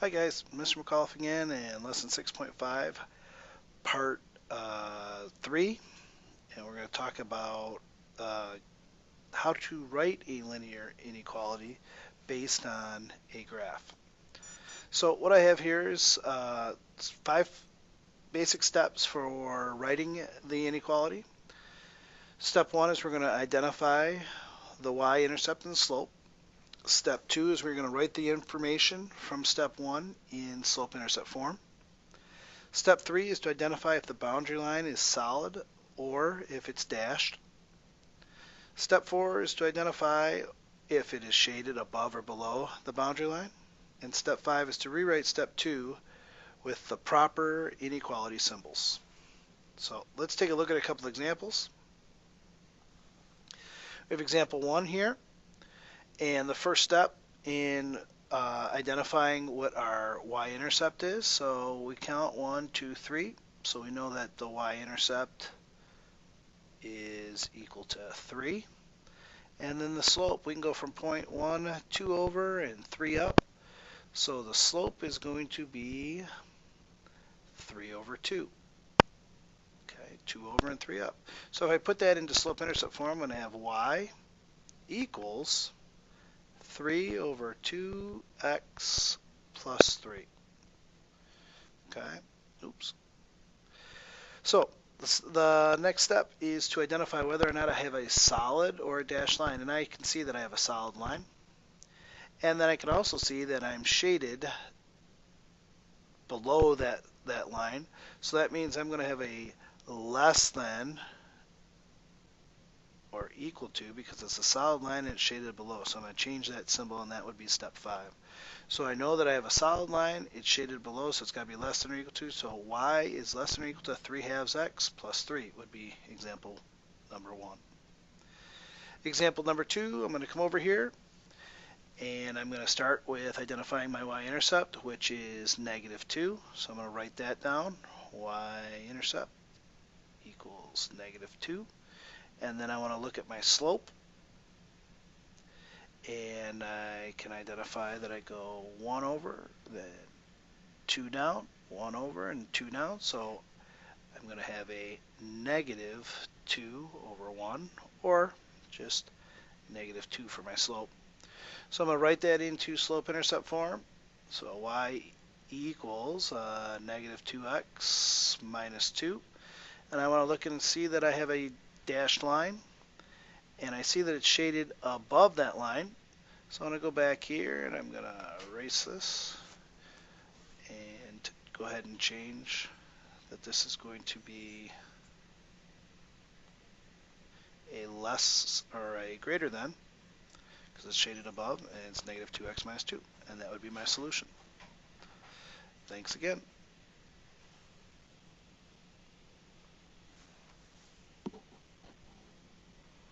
Hi guys, Mr. McAuliffe again in lesson 6.5, part 3, and we're going to talk about how to write a linear inequality based on a graph. So what I have here is 5 basic steps for writing the inequality. Step 1 is we're going to identify the y-intercept and the slope. Step 2 is we're going to write the information from step 1 in slope-intercept form. Step 3 is to identify if the boundary line is solid or if it's dashed. Step 4 is to identify if it is shaded above or below the boundary line. And step 5 is to rewrite step 2 with the proper inequality symbols. So let's take a look at a couple of examples. We have example 1 here, and the first step in identifying what our y-intercept is. So we count 1, 2, 3. So we know that the y-intercept is equal to 3. And then the slope, we can go from point 1, 2 over, and 3 up. So the slope is going to be 3 over 2. Okay, 2 over and 3 up. So if I put that into slope-intercept form, I'm going to have y equals 3 over 2x plus 3. Okay, oops. So the next step is to identify whether or not I have a solid or a dashed line. And I can see that I have a solid line. And then I can also see that I'm shaded below that line. So that means I'm going to have a less than or equal to, because it's a solid line and it's shaded below. So I'm going to change that symbol, and that would be step 5. So I know that I have a solid line, it's shaded below, so it's got to be less than or equal to. So y is less than or equal to 3 halves x plus 3 would be example number 1. Example number 2, I'm going to come over here, and I'm going to start with identifying my y-intercept, which is -2. So I'm going to write that down. Y-intercept equals -2. And then I want to look at my slope. And I can identify that I go 1 over, then 2 down, 1 over, and 2 down. So I'm going to have a -2 over 1, or just -2 for my slope. So I'm going to write that into slope-intercept form. So y equals -2x minus 2. And I want to look and see that I have a dashed line. And I see that it's shaded above that line. So I'm going to go back here, and I'm going to erase this and go ahead and change that this is going to be a less or a greater than, because it's shaded above, and it's -2x minus 2. And that would be my solution. Thanks again.